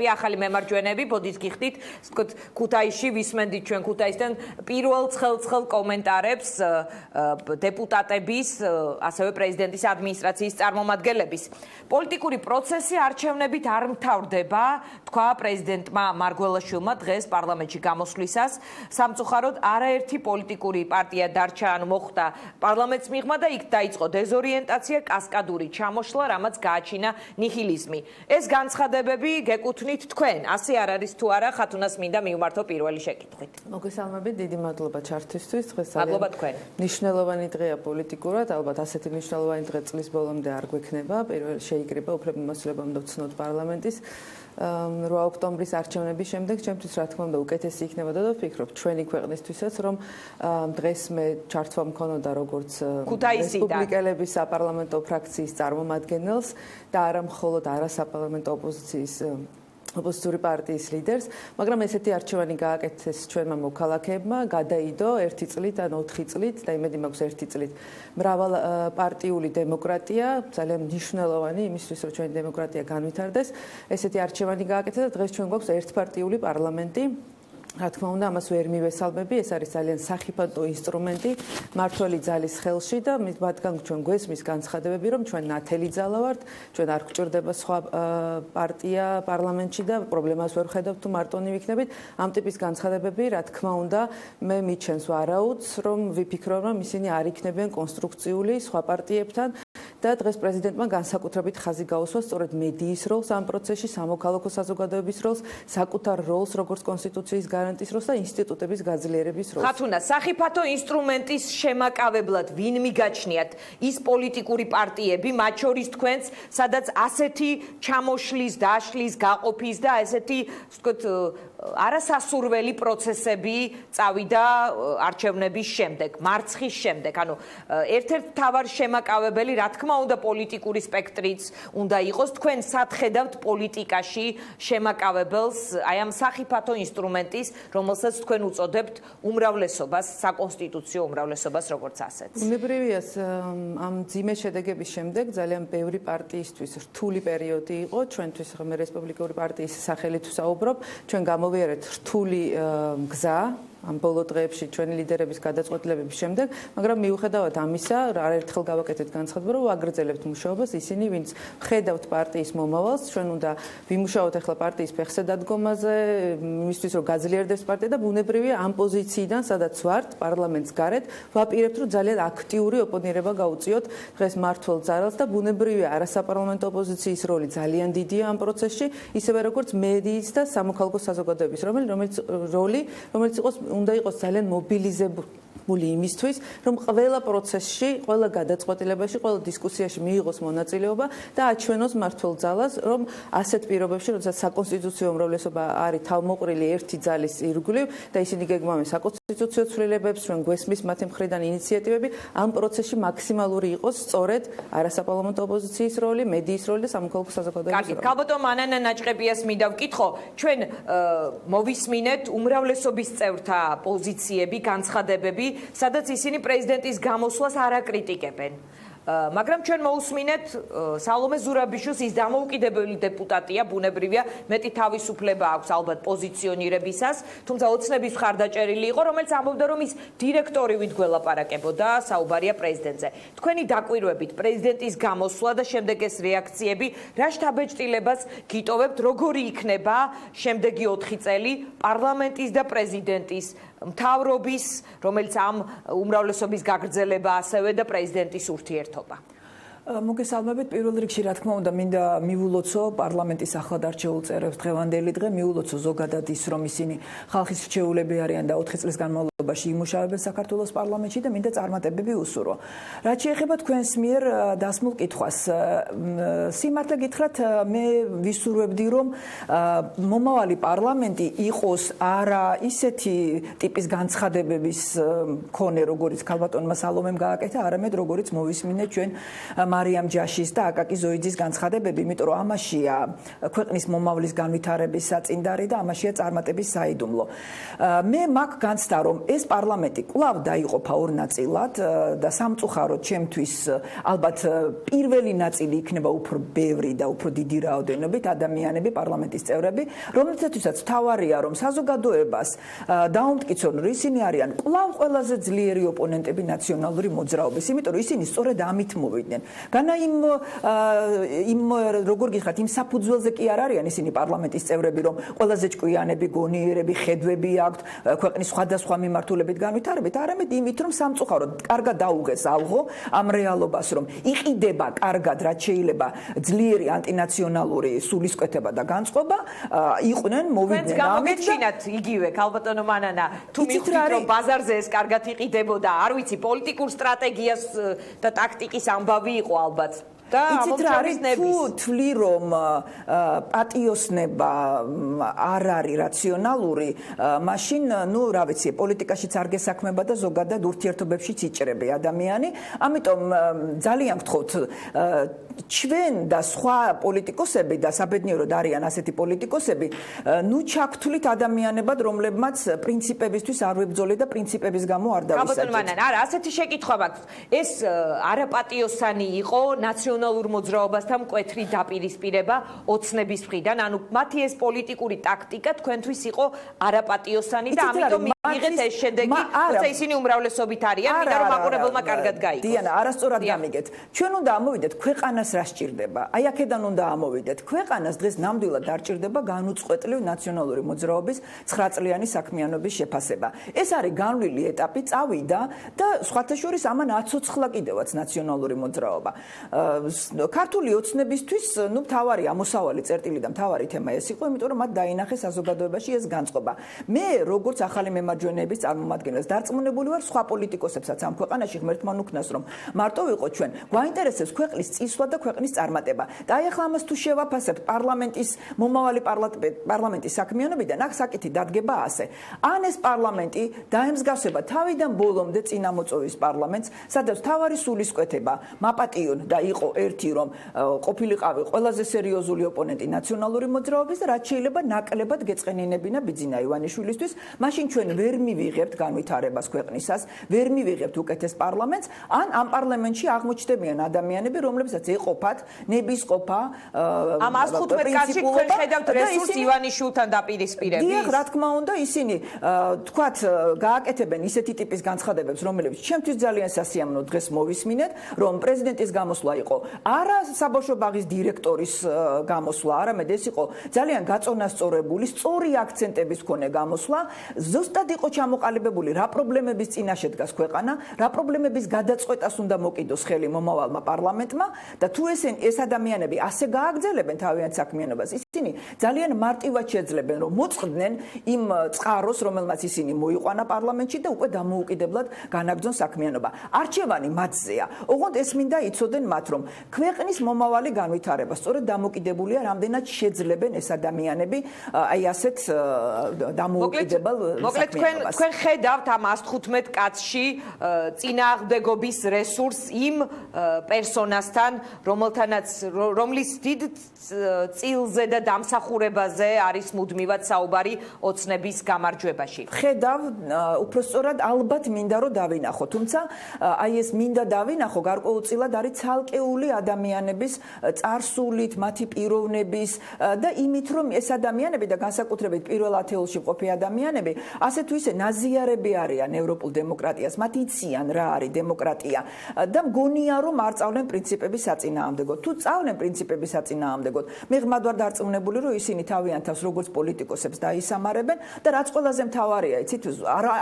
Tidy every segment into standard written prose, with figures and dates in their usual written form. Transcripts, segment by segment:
ახალი მემარჯვენეები ბოდის გიხდით ვთქვათ ქუთაისში ვისმენდით ჩვენ ქუთაისთან პირველ ცხელ კომენტარებს დეპუტატების ასევე პრეზიდენტის ადმინისტრაციის წარმომადგენლების პოლიტიკური პროცესი არჩევნებით არ მთავრდება თქვა პრეზიდენტმა მარგველაშვილმა დღეს პარლამენტში გამოსვლისას სამწუხაროდ არაერთი პოლიტიკური პარტია დარჩა ან მოხდა პარლამენტს მიღმა და იქ დაიწყო დეზორიენტაცია კასკადური ჩამოშლა რამაც გააჩინა ნიჰილიზმი ეს განცხადებები გეკუთვნით თქვენ ასე არ არის თუ არა ხათუნას მინდა მივმართო პირველი შეკითხვით. მოგესალმებით, დიდი მადლობა ჩართვისთვის. დღეს მადლობა თქვენ. ნიშნულოვანი დღეა პოლიტიკურად, ალბათ ასეთი ნიშნულოვანი დღე წლის ბოლომდე არ გვექნება. პირველ შეიკრიბა უფლებამოსილებამ და ცნოთ პარლამენტის 8 ოქტომბრის არჩევნების შემდეგ ჩემთვის რა თქმა უნდა უკეთესი იქნება და ვფიქრობ ჩვენი ქვეყნისთვისაც რომ დღეს მე ჩართვა მქონოდა როგორც რესპუბლიკელების საპარლამენტო ფრაქციის წარმომადგენელს და არა მხოლოდ არასაპარლამენტო ოპოზიციური პარტიის ლიდერს, მაგრამ ესეთი არჩევანი გააკეთეს ჩვენმა მოქალაქეებმა, გადაიდო 1 წლით ან 4 წლით და იმედი მაქვს 1 წლით მრავალ პარტიული დემოკრატია, ძალიან მნიშვნელოვანი იმისთვის, რომ ჩვენი დემოკრატია განვითარდეს. ესეთი არჩევანი გააკეთეს და დღეს ჩვენ გვაქვს ერთპარტიული პარლამენტი. რა თქმა უნდა, ამას ვერ მივესალმები, ეს არის ძალიან სახიფათო ინსტრუმენტი მართველი ძალის ხელში და მათგან ჩვენ გვესმის განცხადებები, რომ ჩვენ ნათელი ძალა ვართ, ჩვენ არ გვჭირდება სხვა პარტია პარლამენტში და პრობლემას ვერ ხედავთ თუ მარტონი ვიქნებით. ამ ტიპის განცხადებები, რა თქმა უნდა, მე მიჩენს ვარაუდს, რომ ვიფიქრობ, რომ ისინი არ იქნებიან კონსტრუქციული სხვა პარტიებთან. და დღეს პრეზიდენტმა განსაკუთრებით ხაზი გაუსვა სწორედ მედიის როლს ამ პროცესში, სამოქალაქო საზოგადოების როლს, საკუთარ როლს, როგორც კონსტიტუციის გარანტის როლს და ინსტიტუტების გაძლიერების როლს. ხათუნა, სახიფათო ინსტრუმენტის შემაკავებლად ვინ მიგაჩნიათ ის პოლიტიკური პარტიები, მათ შორის თქვენს, სადაც ასეთი ჩამოშლის, დაშლის, გაყოფის და ესეთი, ვთქვათ, არასასურველი პროცესები წავიდა არჩევნების შემდეგ, მარცხის შემდეგ. ანუ ერთ-ერთ მთავარ შემაკავებელი, რა თქმა უნდა, პოლიტიკური სპექტრიც უნდა იყოს. თქვენ სად ხედავთ პოლიტიკაში შემაკავებელს, აი ამ სახიფათო ინსტრუმენტის, რომელსაც თქვენ უწოდებთ უმრავლესობას, საკონსტიტუციო უმრავლესობას, როგორც ასეთს. უნებრივია ამ ძიმე შედეგების შემდეგ ძალიან ბევრი პარტიისთვის რთული პერიოდი იყო, ჩვენთვის მე რესპუბლიკური პარტიის სახელით ვსაუბრობ, ჩვენ გამოვიარეთ რთული გზა ამ ბოლო დღეებში ჩვენი ლიდერების გადაწყვეტილებების შემდეგ, მაგრამ მიუხედავად ამისა, არაერთხელ გავაკეთეთ განცხადება, რომ ვაგრძელებთ მუშაობას, ისინი, ვინც ხედავთ პარტიის მომავალს, ჩვენ უნდა ვიმუშაოთ ახლა პარტიის ფეხსედადგომაზე, იმისთვის, რომ გაძლიერდეს პარტია და ბუნებრივია ამ პოზიციიდან, სადაც ვართ, პარლამენტს გარეთ, ვაპირებთ, რომ ძალიან აქტიური ოპონირება გაუწიოთ დღეს მმართველ ძალას და ბუნებრივია არასაპარლამენტო ოპოზიციის როლი ძალიან დიდია ამ პროცესში, ისევე როგორც მედიის და სამოქალაქო საზოგადოების რომელიც იყოს უნდა იყოს ძალიან მობილიზებული იმისთვის, რომ ყველა პროცესში, ყველა გადაწყვეტილებაში, ყველა დისკუსიაში მიიღოს მონაწილეობა და აჩვენოს მმართველ ძალას, რომ ასეთ პირობებში, როდესაც საკონსტიტუციო უმრავლესობა არის თავმოყრილი ერთი ძალის ირგვლივ და ისინი გეგმავენ საკონსტიტუციო ცვლილებებს, ჩვენ გვესმის მათი მხრიდან ინიციატივები, ამ პროცესში მაქსიმალური იყოს სწორედ არასაპარლამენტო ოპოზიციის როლი, მედიის როლი და სამოქალაქო საზოგადოების როლი. კალბატონ მანანა ნაჭყებიას მინდა ვკითხო, ჩვენ მოვისმინეთ უმრავლესობის წევრთა პოზიციები, განცხადებები, სადაც ისინი პრეზიდენტის გამოსვლას არ აკრიტიკებენ. მაგრამ ჩვენ მოусმინეთ სალომე ზურაბიშვილს, ის დამოუკიდებელი დეპუტატია, ბუნებრივია, მეტი თავისუფლება აქვს ალბათ პოზიციონირებისას, თუმცა ოცნების მხარდაჭერილი იყო, რომელიც ამბობდა, რომ ის დირექტორივით გველაპარაკებოდა, საუბარია პრეზიდენტზე. თქვენი დაკვირვებით პრეზიდენტის გამოსვლა და შემდეგ ეს რეაქციები, რა შთაბეჭდილებას გიტოვებთ, როგორი იქნება შემდეგი 4 წელი პარლამენტის და პრეზიდენტის მთავრობის, რომელიც ამ უმრავლესობის გაგრძელება ასევე და პრეზიდენტის ურთიერთობა. მოგესალმებით, პირველ რიგში რა თქმა უნდა მინდა მივულოცო პარლამენტის ახლად არჩეულ წევრებს დღევანდელი დღე, მივულოცო ზოგადად ის, რომ ისინი ხალხის რჩეულები არიან და 4 წლის განმავლობაში იმუშავებენ საქართველოს პარლამენტში და მინდა წარმატებები უსურვო. რაც შეეხება თქვენს მიერ დასმულ კითხვას, სიმართლე გითხრათ, მე ვისურვებდი, რომ მომავალი პარლამენტი იყოს არა ისეთი ტიპის განცხადებების მქონე, როგორც ქალბატონმა სალომემ გააკეთა, არამედ როგორც მოვისმინეთ ჩვენ მარიამ ჯაშის და აკაკი ზოიძის განცხადებები, იმიტომ რომ ამაშია ქვეყნის მომავლის განვითარების საწინდარი და ამაშია წარმატების საიდუმლო. მე მაგ განცდა, რომ ეს პარლამენტი კვლავ დაიყოფა ორ ნაწილად და სამწუხაროდ ჩემთვის ალბათ პირველი ნაწილი იქნება უფრო ბევრი და უფრო დიდი რაოდენობით ადამიანები, პარლამენტის წევრები, რომლითაც თავარია რომ საზოგადოებას დაუმტკიცონ რომ ისინი არიან კვლავ ყველაზე ძლიერი ოპონენტები ნაციონალური მოძრაობის, იმიტომ რომ ისინი სწორედ ამით მოვიდნენ. განა იმ როგორ გითხრათ, იმ საფუძველზე კი არ არიან ისინი პარლამენტის წევრები, რომ ყველაზე ჭკვიანები, გონიერები, ხედვები აქვთ ქვეყნის სხვადასხვა მიმართულებით განვითარებით, არამედ იმით, რომ სამწუხაროდ კარგად დაუღეს ალღო ამ რეალობას, რომ იყიდება კარგად, რაც შეიძლება ძლიერი ანტინაციონალური სულისკვეთება და განწყობა, იყვნენ მოვიდნენ ამით. გამოგეჩინათ იგივე ქალბატონო მანანა, თუ მივხვდით რომ ბაზარზე ეს კარგად იყიდებოდა, არ ვიცი, პოლიტიკურ სტრატეგიას და ტაქტიკის ამბავი იყო ალბათ. და ამომრჩევის ნების. თუ თვლი რომ პატიოსნება არ არის რაციონალური, მაშინ, ნუ რა ვიცი, პოლიტიკაშიც არ გესაქმება და ზოგადად ურთიერთობებშიც იჭრები ადამიანი. ამიტომ ძალიან გთხოვთ ჩვენ და სხვა პოლიტიკოსები და საბედნიეროდ არიან ასეთი პოლიტიკოსები, ნუ ჩაგთვლით ადამიანებად, რომლებმაც პრინციპებისთვის არ ვებრძოლეთ და პრინციპების გამო არ დავისაჯეთ. ქალბატონო მანანა, არა, ასეთი შეკითხვა მაქვს. ეს არაპატიოსანი იყო ნაციონალურ მოძრაობასთან მკვეთრი დაპირისპირება ოცნების მხრიდან, ანუ მათი ეს პოლიტიკური ტაქტიკა თქვენთვის იყო არაპატიოსანი და ამიტომ მიიღეთ ეს შედეგი, თუმცა ისინი უმრავლესობით არიან, მინდა რომ მაყურებელმა კარგად გაიგოს. დიანა, არასწორად გამიგეთ. ჩვენ უნდა ამოვიდეთ ქვეყანას რა სჭირდება. აი აქედან უნდა ამოვიდეთ. ქვეყანას დღეს ნამდვილად არ სჭირდება განუწყვეტლივ ნაციონალური მოძრაობის 9 წლიანი საქმიანობის შეფასება. ეს არის განვლილი ეტაპი, წავიდა და სხვათა შორის ამან აცოცხლა კიდევაც ნაციონალური მოძრაობა. ქართული ოცნებისთვის, ნუ მთავარი ამოსავალი წერტილი და მთავარი თემა ეს იყო, იმიტომ რომ მათ დაინახეს საზოგადოებაში ეს განწყობა. მე როგორც ახალი მემარჯვენეების წარმომადგენელს დარწმუნებული ვარ სხვა პოლიტიკოსებსაც ამ ქვეყანაში ღმერთმა უკნას რომ მარტო ვიყოთ ჩვენ. გვაინტერესებს ქვეყნის წისვლა და ქვეყნის წარმატება. და აი ახლა ამას თუ შევაფასებთ პარლამენტის მომავალი პარლამენტის საქმიანობიდან, აქ საკითხი დადგება ასე. ან ეს პარლამენტი დაემსგავსება თავიდან ბოლომდე წინამოწვევის პარლამენტს, სადაც თავარი სულისკვეთება მაპატიონ და იყო ერთი რომ ყოფილიყავი ყველაზე სერიოზული ოპონენტი ნაციონალური მოძრაობის და რაც შეიძლება ნაკლებად გეწყენინებინა ბიძინა ივანიშვილისთვის, მაშინ ჩვენ ვერ მივიღებთ განვითარებას ქვეყნისას, ვერ მივიღებთ უკეთეს პარლამენტს, ან ამ პარლამენტში აღმოჩნდებიან ადამიანები, რომლებსაც ეყოფათ ნებისყოფა ამ 115 კაცი თქვენ ხედავთ რესურს ივანიშვილთან დაპირისპირების. დიახ, რა თქმა უნდა, ისინი თქვათ გააკეთებენ ისეთი ტიპის განცხადებებს, რომლებიც ჩემთვის ძალიან სასიამოვნო დღეს მოვისმინეთ, რომ პრეზიდენტის გამოსვლა იყო არა საბავშვო ბაღის დირექტორის გამოსვლა, არამედ ეს იყო ძალიან გაწონასწორებული, სწორი აქცენტების მქონე გამოსვლა, ზუსტად იყო ჩამოყალიბებული რა პრობლემების წინაშე დგას ქვეყანა, რა პრობლემების გადაწყვეტას უნდა მოკიდოს ხელი მომავალმა პარლამენტმა და თუ ეს ადამიანები ასე გააგრძელებენ თავიანთ საქმიანობას, ისინი ძალიან მარტივად შეძლებენ რომ მოწყდნენ იმ წყაროს, რომელმაც ისინი მოიყვანა პარლამენტში და უკვე დამოუკიდებლად განაგრძონ საქმიანობა. არჩევანი მათზეა. ოღონდ ეს მინდა იცოდენ მათ, რომ ქვეყნის მომავალი განვითარება სწორედ დამოკიდებულია რამდენად შეძლებენ ეს ადამიანები აი ასეთ დამოუკიდებელ საქმიანობას. თქვენ ხედავთ ამ 115 კაცში წინააღმდეგობის რესურს იმ პერსონასთან, რომლის დიდ წილზე და დამსახურებაზე არის მუდმივად საუბარი ოცნების გამარჯვებაში. ხედავ, უпростоრად ალბათ მინდა რომ დავინახო, თუმცა აი ეს მინდა დავინახო გარკვეულწილად არის ცალკეული ადამიანების წარსულით, მათი პიროვნების და იმით რომ ეს ადამიანები და განსაკუთრებით პირველ ათეულში მყოფი ადამიანები ასე თუ ისე ნაზიარები არიან ევროპულ დემოკრატიას, მათ იციან რა არის დემოკრატია და მგონია რომ არ წავლენ პრინციპების საწინააღმდეგოდ. თუ წავლენ პრინციპების საწინააღმდეგოდ, მე ღმად ვარ დარწმუნებული რომ ისინი თავიანთ თავს როგორც პოლიტიკოსებს დაისამარებენ და რაც ყველაზე მთავარია, იცით,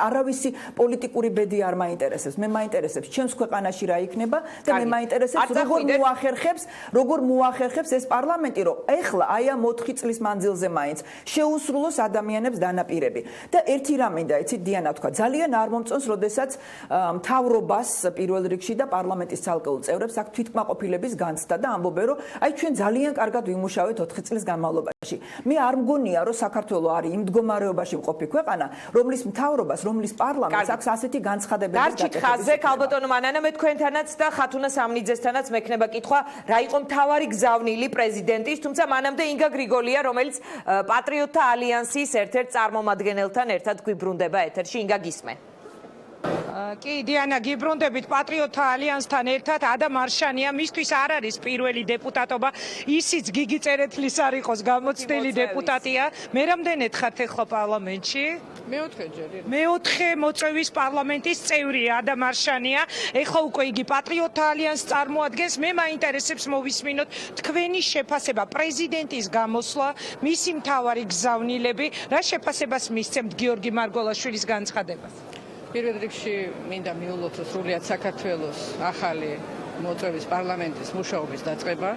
არავისი პოლიტიკური ბედი არ მაინტერესებს. მე მაინტერესებს ჩემს ქვეყანაში რა იქნება და მე მაინტერესებს როგორ მოახერხებს ეს პარლამენტი, რომ ეხლა აი ამ 4 წლის მანძილზე მაინც შეუსრულოს ადამიანებს დანაპირები. და ერთი რამ მინდა, იცით, დიანა თქვა, ძალიან არ მომწონს, როდესაც მთავრობას პირველ რიგში და პარლამენტის ცალკეულ წევრებს აქ თვითკმაყოფილების განცდა და ამბობენ, რომ აი ჩვენ ძალიან კარგად ვიმუშავეთ 4 წლის განმავლობაში. მე არ მგონია, რომ საქართველო არის იმ მდგომარეობაში მყოფი ქვეყანა, რომლის მთავრობას, რომლის პარლამენტს აქვს ასეთი განცხადებები. დარჩით ხაზზე, ქალბატონო მანანა, მე თქვენთანაც და ხათუნა სამნიძესთანაც მექნება კითხვა, რა იყო მთავარი გზავნილი პრეზიდენტის, თუმცა მანამდე ინგა გრიგოლია, რომელიც პატრიოტთა ალიანსის ერთ-ერთ წარმომადგენელთან ერთად გვიბრუნდება ეთერში. ინგა გისმენ. კი დიანა გიბრუნდებით პატრიოტთა ალიანსთან ერთად ადამ არშანია მისთვის არ არის პირველი დეპუტატობა ისიც გიგი წერეთლის არ იყოს გამოცდილი დეპუტატია მე რამდენად ხართ ახლა პარლამენტში მეოთხე მოწვევის პარლამენტის წევრია ადამ არშანია ეხლა უკვე იგი პატრიოტთა ალიანსს წარმოადგენს მე მაინტერესებს მოვისმინოთ თქვენი შეფასება პრეზიდენტის გამოსვლა მისი მთავარი გზავნილები რა შეფასებას მისცემთ გიორგი მარგველაშვილის განცხადებას პირველ რიგში მინდა მიულოცო სრულიად საქართველოს ახალი მოწვევის პარლამენტის მუშაობის დაწყება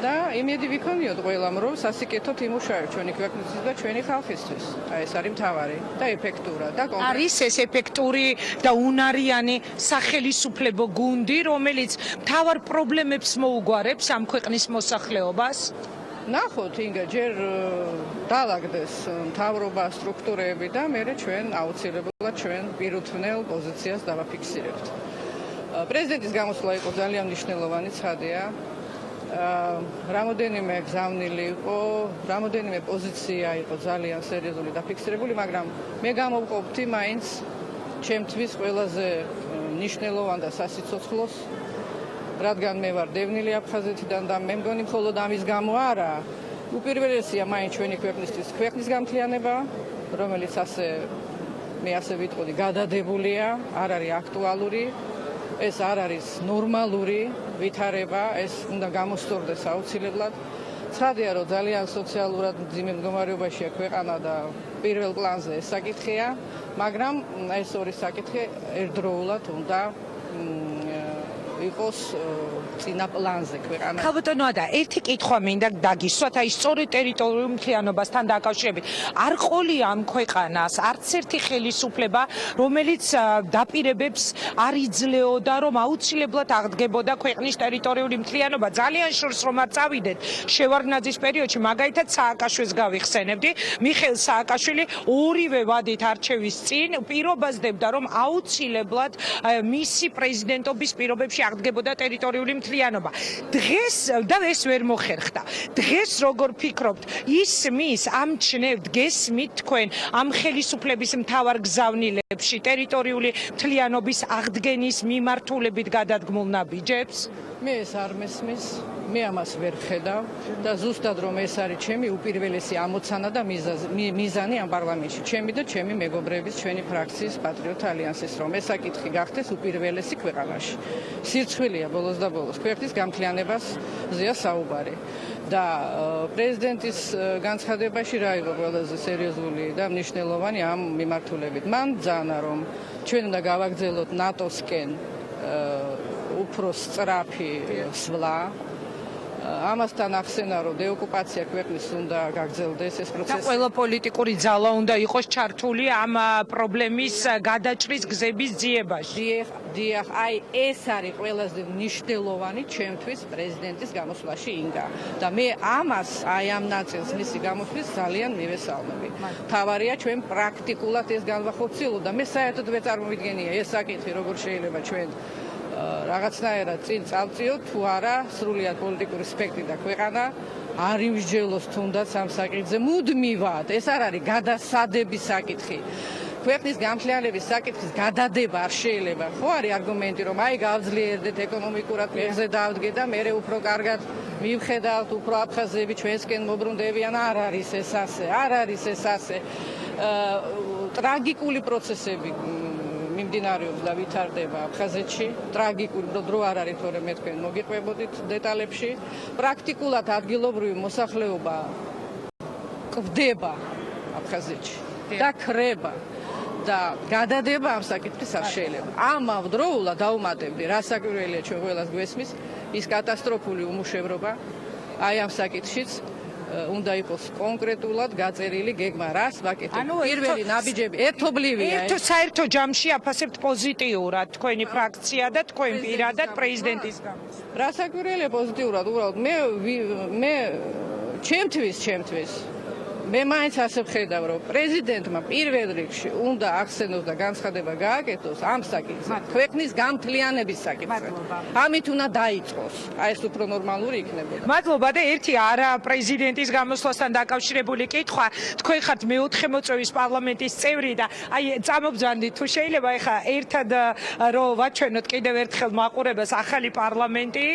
და იმედი ვიქონიოთ ყველამ რომ სასიკეთოდ იმუშავებს ჩვენი ქვეყნისთვის და ჩვენი ხალხისთვის. აი ეს არის მთავარი და ეფექტურა და არის ეს ეფექტური და უნარიანი სახელისუფლებო გუნდი რომელიც მთავარ პრობლემებს მოუგვარებს ამ ქვეყნის მოსახლეობას ნახოთ ინგა ჯერ დაალაგდეს მთავრობა სტრუქტურები და მერე ჩვენ აუცილებლად ჩვენ პირუთვნელ პოზიციას დავაფიქსირებთ. პრეზიდენტის გამოსვლა იყო ძალიან მნიშვნელოვანი ცხადია. რამოდენიმე გზავნილი იყო, რამოდენიმე პოზიცია იყო ძალიან სერიოზული დაფიქსირებული, მაგრამ მე გამოვყოფთი მაინც ჩემთვის ყველაზე მნიშვნელოვან და სასიცოცხლოს რადგან მე ვარ დევნილი აფხაზეთიდან და მე მგონი მხოლოდ ამის გამო არა უპირველესია მაინც ჩვენი ქვეყნისთვის ქვეყნის გამთლიანება რომელიც მე ასე ვიტყოდი გადადებულია არ არის აქტუალური ეს არ არის ნორმალური ვითარება ეს უნდა გამოსწორდეს აუცილებლად ცხადია რომ ძალიან სოციალურად მძიმე მდგომარეობაშია ქვეყანა და პირველ პლანზე ეს საკითხია მაგრამ ეს ორი საკითხი ერთდროულად უნდა იყოს წინა პლანზე ქვეყანა. ქალბატონო და ერთი კითხვა მინდა დაგისვათ, აი სწორი ტერიტორიულ მთლიანობასთან დაკავშირებით. არ ყოლია ამ ქვეყანას არც ერთი ხელისუფლება, რომელიც დაპირებებს არ იძლეოდა, რომ აუცილებლად აღდგებოდა ქვეყნის ტერიტორიული მთლიანობა. ძალიან შორს რომ არ წავიდეთ შევარდნაძის პერიოდში, მაგალითად სააკაშვილს გავიხსენებდი. მიხეილ სააკაშვილი ორივე ვადით არჩევის წინ პირობასდებდა, რომ აუცილებლად მისი პრეზიდენტობის პირობებში აღდგებოდა ტერიტორიული მთლიანობა. დღეს და ეს ვერ მოხერხდა. დღეს როგორ ფიქრობთ, ისმის ამჩნევთ გესმით თქვენ ამ ხელისუფლების მთავარ გზავნილებში ტერიტორიული მთლიანობის აღდგენის მიმართულებით გადადგმულ ნაბიჯებს? მე ეს არ მესმის, მე ამას ვერ ვხედავ და ზუსტად რომ ეს არის ჩემი უპირველესი ამოცანა და მიზანი ამ პარლამენტში, ჩემი და ჩემი მეგობრების, ჩვენი ფრაქციის პატრიოტთა ალიანსის, რომ ეს საკითხი გახდეს უპირველესი ქვეყანაში. სირცხვილია ბოლოს და ბოლოს ქვეყნის გამთლიანებაზეა საუბარი. და პრეზიდენტის განცხადებაში რა იყო ყველაზე სერიოზული და მნიშვნელოვანი ამ მიმართულებით. მან ბრძანა რომ ჩვენ უნდა გავაგრძელოთ ნატოსკენ უფრო სწრაფი სვლა ამასთან ახსენა რომ დეოკუპაცია ქვეყნის უნდა გაგრძელდეს ეს პროცესი და ყველა პოლიტიკური ძალა უნდა იყოს ჩართული ამ პრობლემის გადაჭრის გზების ძიებაში. დიახ, აი ეს არის ყველაზე მნიშვნელოვანი ჩემთვის პრეზიდენტის გამოსვლაში ინგა და მე ამას აი ამ ნაწილს მისი გამოსვლის ძალიან მივესალმები. თავარია ჩვენ პრაქტიკულად ეს განვახორციელოთ და მე საერთოდ ვერ წარმოვიდგენია ეს საკითხი როგორ შეიძლება ჩვენ რაღაცნაირად წინ წავწიოთ თუ არა სრულიად პოლიტიკური სპექტრი და ქვეყანა არ იმსჯელოს თუნდაც ამ საკითხზე მუდმივად ეს არ არის გადასადების საკითხი ქვეყნის გამთლიანების საკითხის გადადება არ შეიძლება ხო არის არგუმენტი რომ აი გავძლიერდეთ ეკონომიკურად მიღზე დავდგე და მე უფრო კარგად მივხედავთ უფრო აფხაზები ჩვენსკენ მობრუნდებიან არ არის ეს ასე ტრაგიკული პროცესები მიმდინარეობს და ვითარდება აფხაზეთში ტრაგიკული დრო არ არის თორე მე თქვენ მოგიყვებოდით დეტალებში პრაქტიკულად ადგილობრივი მოსახლეობა კვდება აფხაზეთში და ქრება და გადადება ამ საკითხის არ შეიძლება ამავდროულად დაუმატებდი რა საკვირველია ჩვენ ყველას გვესმის ის კატასტროფული უმუშევრობა აი ამ საკითხშიც უნდა იყოს კონკრეტულად გაწერილი გეგმა რას ვაკეთებ პირველი ნაბიჯები ერთობლივია საერთო ჯამში აფასებთ პოზიტიურად თქვენი ფრაქცია და თქვენ პირადად პრეზიდენტის გამოსვლა რა საკვირველია პოზიტიურად უბრალოდ მე ჩემთვის მე მაინც ასე ვხედავ, რომ პრეზიდენტმა პირველ რიგში უნდა ახსენოს და განცხადება გააკეთოს ამ საკითხზე, ქვეყნის გამთლიანების საკითხზე. ამით უნდა დაიწყოს. აი ეს უფრო ნორმალური იქნებოდა. მადლობა და ერთი არა პრეზიდენტის გამოსვლასთან დაკავშირებული კითხვა. თქვენ ხართ მეოთხე მოწვევის პარლამენტის წევრი და აი წამობძანდით თუ შეიძლება ეხა ერთად რომ ვაჩვენოთ კიდევ ერთხელ მაყურებელს ახალი პარლამენტი,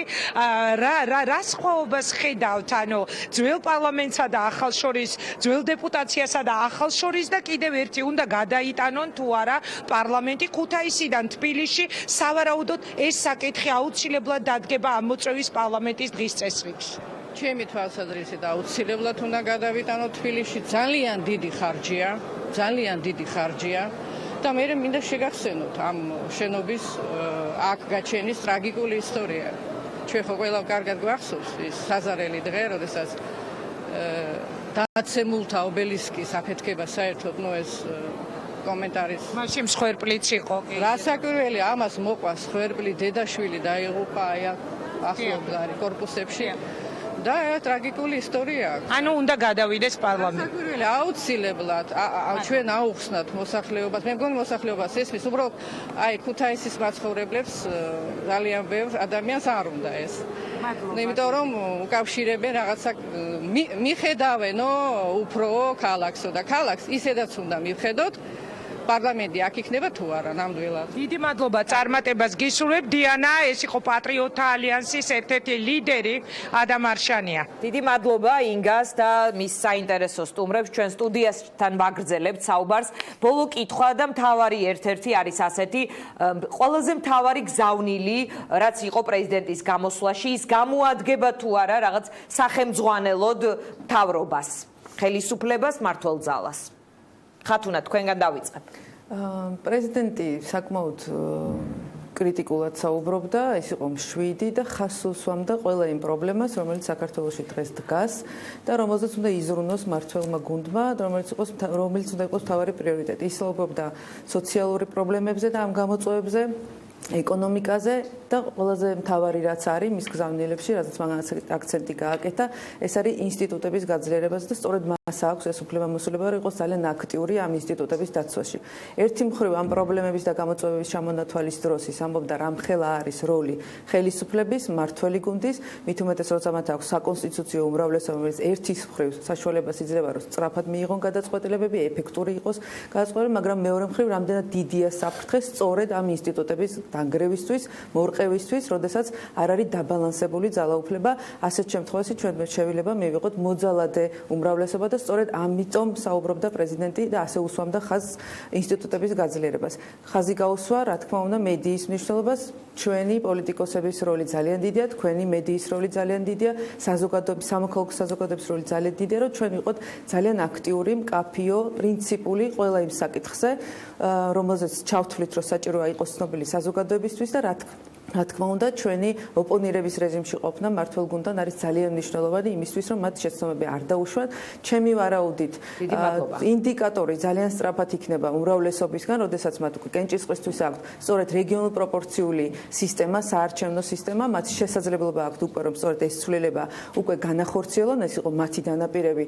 რა სხვაობას ხედავთ, ანუ ძველ პარლამენტსა და ახალ შორის, ძველ დეპუტაციასა და ახალ შორის და კიდევ ერთი უნდა გადაიტანონ თუ არა პარლამენტი ქუთაისიდან თბილისში, სავარაუდოდ ეს საკითხი აუცილებლად დადგება ამ მოწვევის პარლამენტის დღის წესრიგში. ჩემი თვალსაზრისით აუცილებლად უნდა გადავიტანოთ თბილისში, ძალიან დიდი ხარჯია და მე მინდა შეგახსენოთ ამ შენობის აქ გაჩენის ტრაგიკული ისტორია. ჩვენ ხო ყველა კარგად გვახსოვს ის საზარელი დღე, როდესაც დაცემულთა ობელისკის აფეთქება საერთოდ ეს კომენტარის მაშინ მსხვერპლიც იყო კი. რასაკვირველია, ამას მოყვა მსხვერპლი დედაშვილი დაიღუპა აი ახლობდა არის კორპუსებში. და ტრაგიკული ისტორია აქვს. ანუ უნდა გადავიდეს პარლამენტი. საკურველი აუცილებლად ჩვენ აუხსნათ მოსახლეობას. მე მგონი მოსახლეობას ესმის, უბრალოდ აი ქუთაისის მაცხოვრებლებს ძალიან ბევრ ადამიანს არ უნდა ეს. იმიტომ რომ უკავშირებენ რაღაცა მიხედავენო უფრო ქალაქსო და ქალაქს ისედაც უნდა მივხედოთ. პარლამენტი აქ იქნება თუ არა ნამდვილად. დიდი მადლობა წარმატებას გისურვებ. დიანა, ეს იყო პატრიოტთა ალიანსის ერთ-ერთი ლიდერი ადამ არშანია. დიდი მადლობა ინგას და მის საინტერესო სტუმრებს ჩვენ სტუდიასთან ვაგრძელებთ საუბარს. ბოლო კითხვა და მთავარი ერთ-ერთი არის ასეთი, ყველაზე მთავარი გზავნილი, რაც იყო პრეზიდენტის გამოსვლაში, ის გამოადგება თუ არა რაღაც სახელმძღვანელოდ მთავრობას, ხელისუფლებას, მმართველ ძალას. ხათუნა, თქვენგან დავიწყებ. პრეზიდენტი საკმაოდ კრიტიკულად საუბრობდა, ეს იყო მშვიდი და ხაზს უსვამდა ყველა იმ პრობლემას, რომელიც საქართველოში დღეს დგას და რომელზეც უნდა იზრუნოს მმართველმა გუნდმა, რომელიც უნდა იყოს მთავარი პრიორიტეტი. ის საუბრობდა სოციალური პრობლემებზე და ამ გამოწვევებზე, ეკონომიკაზე და ყველაზე მთავარი რაც არის მის გზავნილებში, რადგან მან აქცენტი გააკეთა, ეს არის ინსტიტუტების გაძლიერებაზე და სწორედ მას აქვს ეს უფლებამოსილება, რომ იყოს ძალიან აქტიური ამ ინსტიტუტების დაცვაში. ერთი მხრივ ამ პრობლემების და გამოწვევების ჩამონათვალის დროს ის ამბობდა, რამხელა არის როლი ხელისუფლების, მმართველი გუნდის, მით უმეტეს როცა მათ აქვს საკონსტიტუციო უმრავლესობა, რომელიც ერთის მხრივ საშუალებას იძლევა, რომ სწრაფად მიიღონ გადაწყვეტილებები, ეფექტური იყოს გადაწყვეტილება, მაგრამ მეორე მხრივ რამდენად დიდია საფრთხე სწორედ ამ ინსტიტუტების დანგრევისთვის, მორყევისთვის, როდესაც არ არის დაბალანსებული ძალაუფლება, ასეთ შემთხვევაში ჩვენ შეიძლება მივიღოთ მოძალადე უმრავლესობა და სწორედ ამიტომ საუბრობდა პრეზიდენტი და ასე უსვამდა ხაზს ინსტიტუტების გაძლიერებას. ხაზი გაუსვა, რა თქმა უნდა, მედიის მნიშვნელობას, ჩვენი პოლიტიკოსების როლი ძალიან დიდია, თქვენი მედიის როლი ძალიან დიდია, საზოგადოების, სამოქალაქო საზოგადოების როლი ძალიან დიდია, რომ ჩვენ ვიყოთ ძალიან აქტიური, მკაფიო, პრინციპული ყველა იმ საკითხზე, რომელზეც ჩავთვლით, რომ საჭიროა იყოს ცნობილი საზოგადოებისთვის და რა თქმა უნდა, ჩვენი ოპონირების რეჟიმში ყოფნა მმართველ გუნდთან არის ძალიან მნიშვნელოვანი იმისთვის, რომ მათ შეცდომები არ დაუშვან. ჩემი ვარაუდით, ინდიკატორი ძალიან სწრაფად იქნება უმრავლესობისგან, როდესაც მათ უკვე კენჭისყრისთვის აქვთ სწორედ რეგიონულ პროპორციული სისტემა, საარჩევნო სისტემა, მათ შესაძლებლობა აქვთ უკვე რომ სწორედ ეს ცვლილება უკვე განახორციელონ, ეს იყო მათი დანაპირები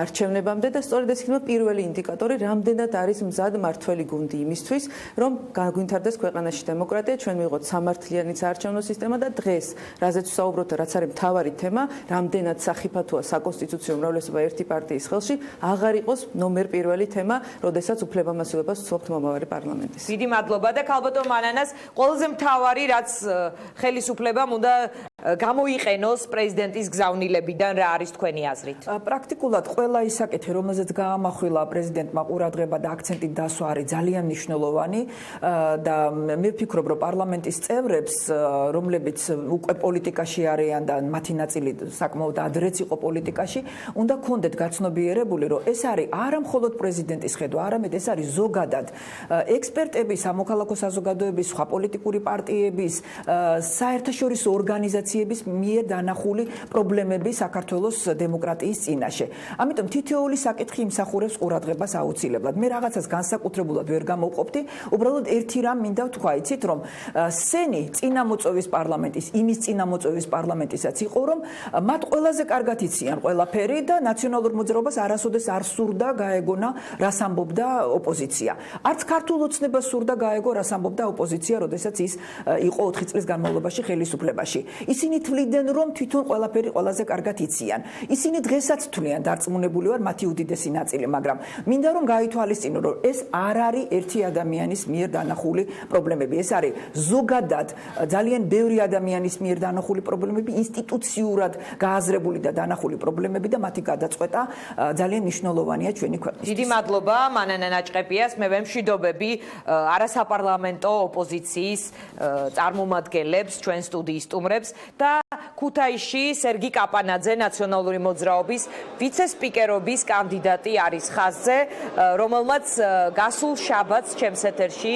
არჩევნებამდე და სწორედ ეს იქნება პირველი ინდიკატორი, რამდენად არის მზად მმართველი გუნდი იმისთვის, რომ გაგვინთარდეს ქვეყანაში დემოკრატია, ჩვენ მივიღოთ სამართლიანი საარჩევნო სისტემა და დღეს, რაზეც ვსაუბრობთ, რაც არის მთავარი თემა, რამდენად სახიფათოა საკონსტიტუციო უმრავლესობა ერთი პარტიის ხელში, აღარ იყოს ნომერ პირველი თემა, როდესაც უფლებამოსილებას ვცდილობთ მომავალი პარლამენტის. დიდი მადლობა და ქალბატონ მანანას, ყველაზე მთავარი, რაც ხელისუფლებამ უნდა გამოიყენოს პრეზიდენტის გზავნილებიდან, რა არის თქვენი აზრით? პრაქტიკულად ყველა ის საკითხი, რომელზეც გაამახვილა პრეზიდენტმა ყურადღება და აქცენტი დასვა, არის ძალიან მნიშვნელოვანი და მე ვფიქრობ, რომ პარლამენტის წევრებს, რომლებიც უკვე პოლიტიკაში არიან და მათი ნაწილი საკმაოდ ადრეც იყო პოლიტიკაში, უნდა გქონდეთ გაცნობიერებული, რომ ეს არის არა მხოლოდ პრეზიდენტის ხედვა, არამედ ეს არის ზოგადად ექსპერტების, სამოქალაქო საზოგადოების, სხვა პოლიტიკური პარტიების, საერთაშორისო ორგანიზაციების მიერ დანახული პრობლემები საქართველოს დემოკრატიის წინაშე. ამიტომ თითოეული საკითხი იმსახურებს ყურადღებას აუცილებლად. მე რაღაცას განსაკუთრებულად ვერ გამოვყოფდი, უბრალოდ ერთი რამ მინდა ვთქვა, იცით, რომ სენი ჩვენი წინამოწვევის პარლამენტის, იმის წინამოწვევის პარლამენტისაც იყო, რომ მათ ყველაზე კარგად იციან ყველაფერი და ნაციონალურ მოძრაობას არასოდეს არ სურდა გაეგონა, რას ამბობდა ოპოზიცია. არც ქართულ ოცნებას სურდა გაეგო, რას ამბობდა ოპოზიცია, როდესაც ის იყო 4 წლის განმავლობაში ხელისუფლებაში. ისინი თვლიდნენ, რომ თვითონ ყველაფერი ყველაზე კარგად იციან. ისინი დღესაც თვლიან, დარწმუნებული ვარ, მათი უდიდესი ნაწილი, მაგრამ მინდა რომ გაითვალისწინო, რომ ეს არ არის ერთი ადამიანის მიერ დანახული პრობლემები. ეს არის ზოგადად ძალიან ბევრი ადამიანის მიერ დანახული პრობლემები, ინსტიტუციურად გააზრებული და დანახული პრობლემები და მათი გადაწყვეტა ძალიან მნიშვნელოვანია ჩვენი ქვეყნისთვის. დიდი მადლობა მანანა ნაჭყეპიას, მე ვემშვიდობები არასაპარლამენტო ოპოზიციის წარმომადგენლებს, ჩვენ სტუდიის სტუმრებს და ქუთაისში სერგი კაპანაძე ნაციონალური მოძრაობის ვიცე-სპიკერობის კანდიდატი არის ხაზზე, რომელმაც გასულ შაბათს ჩემს ეთერში